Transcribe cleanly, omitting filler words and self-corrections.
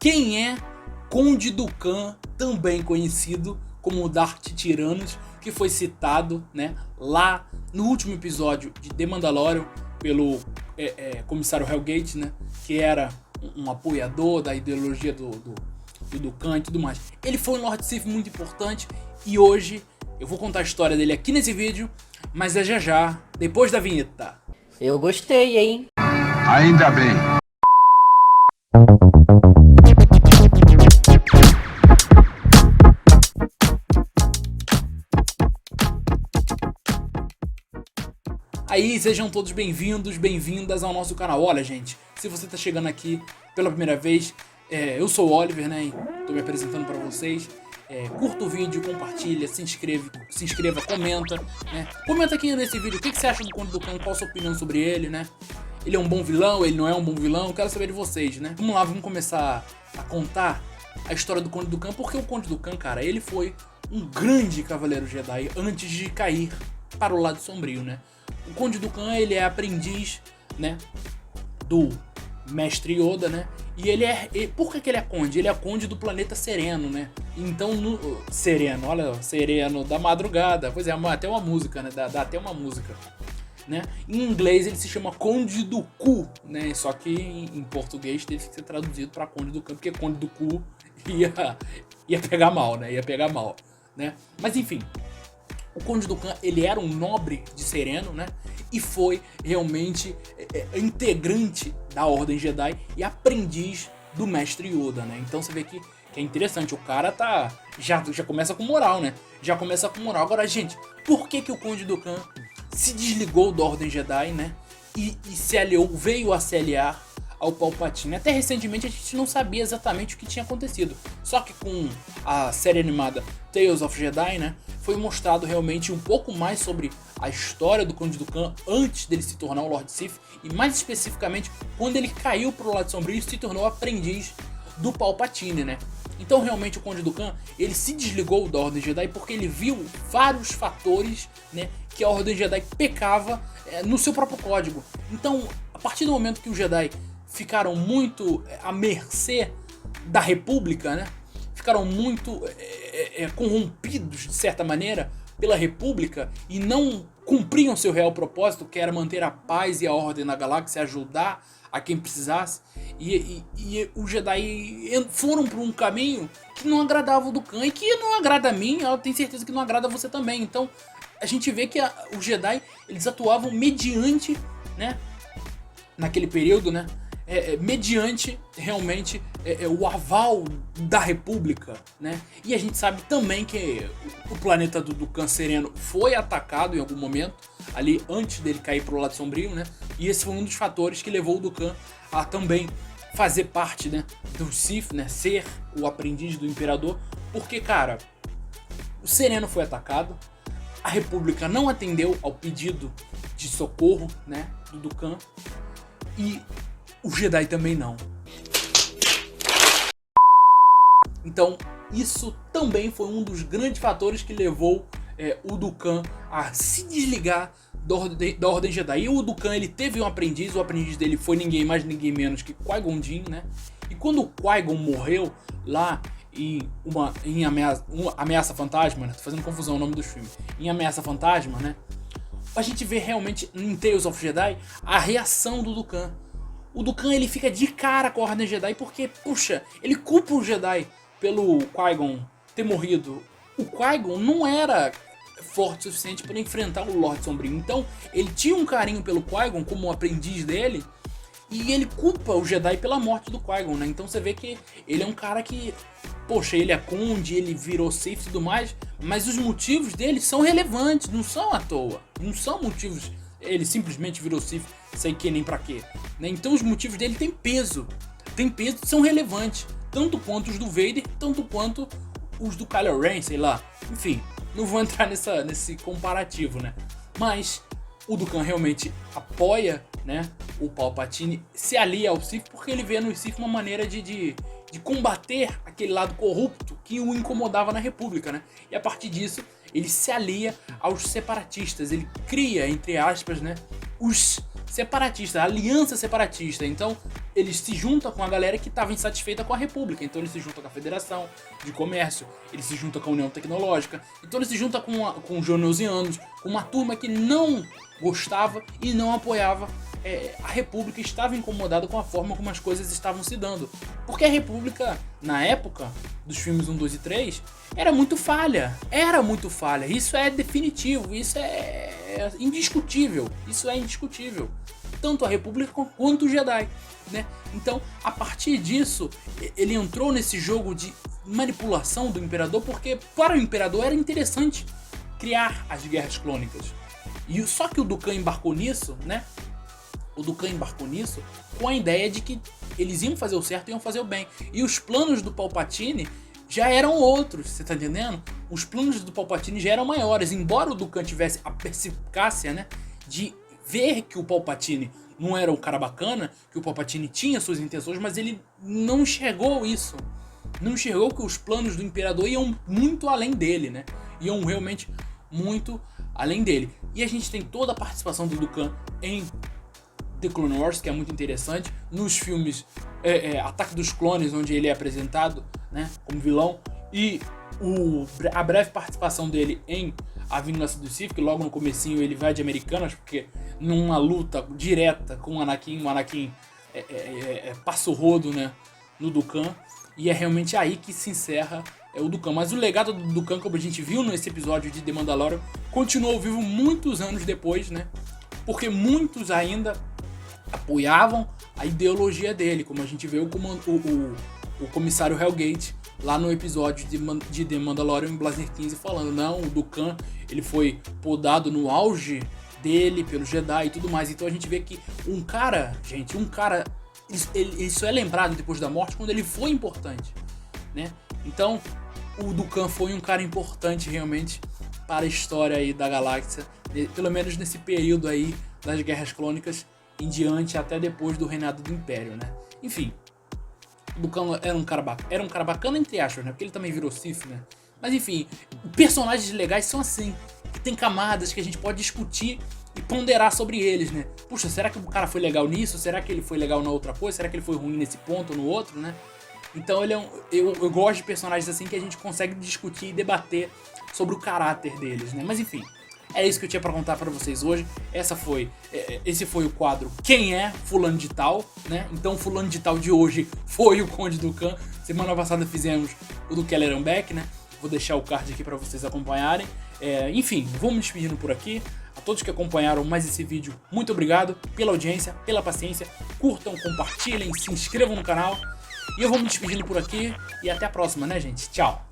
Quem é Conde Dooku, também conhecido como Darth Tyrannus, que foi citado, né, lá no último episódio de The Mandalorian pelo comissário Hellgate, né, que era um apoiador da ideologia do Dooku e tudo mais. Ele foi um Lord Sith muito importante e hoje eu vou contar a história dele aqui nesse vídeo, mas é já, depois da vinheta. Eu gostei, hein? Ainda bem. Aí, sejam todos bem-vindos, bem-vindas ao nosso canal. Olha, gente, se você tá chegando aqui pela primeira vez, eu sou o Oliver, né, e tô me apresentando pra vocês. Curta o vídeo, compartilha, se inscreva, comenta, né? Comenta aqui nesse vídeo o que você acha do Conde Dooku, qual a sua opinião sobre ele, né? Ele é um bom vilão, ele não é um bom vilão, quero saber de vocês, né? Vamos lá, vamos começar a contar a história do Conde Dooku, porque o Conde Dooku, cara, ele foi um grande cavaleiro Jedi antes de cair para o lado sombrio, né? O Conde Dooku, ele é aprendiz, né, do Mestre Yoda, né? E por que ele é conde? Ele é conde do planeta Sereno, né? Então, Sereno, olha, Sereno da madrugada. Pois é, até uma música, né? Dá até uma música, né? Em inglês ele se chama Conde do Cu, né? Só que em português teve que ser traduzido para Conde do Cu, porque Conde do Cu ia pegar mal, né? Ia pegar mal, né? Mas enfim, o Conde Dooku, ele era um nobre de Sereno, né? E foi realmente integrante da Ordem Jedi e aprendiz do Mestre Yoda, né? Então você vê que é interessante, o cara já começa com moral, né? Já começa com moral. Agora, gente, por que o Conde Dooku se desligou da Ordem Jedi, né? E veio a se aliar ao Palpatine? Até recentemente a gente não sabia exatamente o que tinha acontecido. Só que com a série animada Tales of Jedi, né, foi mostrado realmente um pouco mais sobre a história do Conde Dooku antes dele se tornar um Lord Sith, e mais especificamente quando ele caiu pro lado sombrio e se tornou aprendiz do Palpatine, né? Então realmente o Conde Dooku, ele se desligou da Ordem Jedi porque ele viu vários fatores, né, que a Ordem Jedi pecava no seu próprio código. Então, a partir do momento que os Jedi ficaram muito à mercê da República, né? Ficaram muito corrompidos, de certa maneira, pela República e não cumpriam seu real propósito, que era manter a paz e a ordem na galáxia, ajudar a quem precisasse. E os Jedi foram por um caminho que não agradava o Dooku e que não agrada a mim, eu tenho certeza que não agrada a você também. Então, a gente vê que os Jedi, eles atuavam mediante, né? Naquele período, né? Mediante realmente o aval da República, né? E a gente sabe também que o planeta do Dooku Sereno foi atacado em algum momento, ali antes dele cair pro lado sombrio, né? E esse foi um dos fatores que levou o Dooku a também fazer parte, né, do Sith, né? Ser o aprendiz do Imperador, porque, cara, o Sereno foi atacado, a República não atendeu ao pedido de socorro, né, do Dooku, e o Jedi também não. Então, isso também foi um dos grandes fatores que levou o Dooku a se desligar da Ordem Jedi. E o Dooku, ele teve um aprendiz, o aprendiz dele foi ninguém mais, ninguém menos que Qui-Gon Jinn, né? E quando o Qui-Gon morreu lá em Ameaça Fantasma, né? Tô fazendo confusão o nome dos filmes. Em Ameaça Fantasma, né? A gente vê realmente em Tales of Jedi a reação do Dooku. O Dooku, ele fica de cara com a Ordem Jedi porque, puxa, ele culpa o Jedi pelo Qui-Gon ter morrido. O Qui-Gon não era forte o suficiente para enfrentar o Lorde Sombrio. Então, ele tinha um carinho pelo Qui-Gon como aprendiz dele e ele culpa o Jedi pela morte do Qui-Gon, né? Então você vê que ele é um cara que, poxa, ele é conde, ele virou Sith e tudo mais, mas os motivos dele são relevantes, não são à toa. Não são motivos, ele simplesmente virou Sith, sei que nem pra quê, né? Então os motivos dele têm peso e são relevantes, tanto quanto os do Vader, tanto quanto os do Kylo Ren, sei lá. Enfim, não vou entrar nesse comparativo, né? Mas o Dooku realmente apoia, né, o Palpatine, se alia ao Sith porque ele vê no Sith uma maneira de combater aquele lado corrupto que o incomodava na República, né? E a partir disso, ele se alia aos separatistas, ele cria, entre aspas, né, os separatistas, a aliança separatista. Então, ele se junta com a galera que estava insatisfeita com a República. Então ele se junta com a Federação de Comércio, ele se junta com a União Tecnológica, então ele se junta com os Jonosianos, com uma turma que não gostava e não apoiava a República, estava incomodada com a forma como as coisas estavam se dando. Porque a República, na época dos filmes 1, 2 e 3, era muito falha. Isso é definitivo, isso é indiscutível. Tanto a República quanto o Jedi, né? Então, a partir disso, ele entrou nesse jogo de manipulação do Imperador, porque para o Imperador era interessante criar as guerras clônicas. Só que o Dukan embarcou nisso, né? O Dukan embarcou nisso com a ideia de que eles iam fazer o certo e iam fazer o bem. E os planos do Palpatine já eram outros, você tá entendendo? Os planos do Palpatine já eram maiores, embora o Dukan tivesse a perspicácia, né, de ver que o Palpatine não era um cara bacana, que o Palpatine tinha suas intenções, mas ele não enxergou isso. Não enxergou que os planos do Imperador iam muito além dele, né? Iam realmente muito além dele. E a gente tem toda a participação do Dukan em The Clone Wars, que é muito interessante. Nos filmes Ataque dos Clones, onde ele é apresentado, né, como vilão, e a breve participação dele em A Vingança do Sith, que logo no comecinho ele vai de Americanas, porque numa luta direta com o Anakin passa o rodo, né, no Dukan, e é realmente aí que se encerra o Dukan. Mas o legado do Dukan, como a gente viu nesse episódio de The Mandalorian, continuou vivo muitos anos depois, né, porque muitos ainda apoiavam a ideologia dele, como a gente vê o comissário Hellgate lá no episódio de The Mandalorian em Blazer 15 falando, não, o Dukan, ele foi podado no auge dele pelo Jedi e tudo mais. Então a gente vê que um cara, isso é lembrado depois da morte quando ele foi importante, né? Então o Dukan foi um cara importante realmente para a história aí da galáxia, pelo menos nesse período aí das Guerras Clônicas em diante, até depois do reinado do Império, né? Enfim, o Dukan era um cara bacana, entre aspas, né? Porque ele também virou Sith, né? Mas enfim, personagens legais são assim, que tem camadas que a gente pode discutir e ponderar sobre eles, né? Puxa, será que o cara foi legal nisso? Será que ele foi legal na outra coisa? Será que ele foi ruim nesse ponto ou no outro, né? Então eu gosto de personagens assim que a gente consegue discutir e debater sobre o caráter deles, né? Mas enfim, é isso que eu tinha pra contar pra vocês hoje. Esse foi o quadro Quem é Fulano de Tal, né? Então o Fulano de Tal de hoje foi o Conde Dukan. Semana passada fizemos o do Kelleran Beck, né? Vou deixar o card aqui pra vocês acompanharem. Enfim, vou me despedindo por aqui. A todos que acompanharam mais esse vídeo, muito obrigado pela audiência, pela paciência. Curtam, compartilhem, se inscrevam no canal. E eu vou me despedindo por aqui e até a próxima, né, gente? Tchau!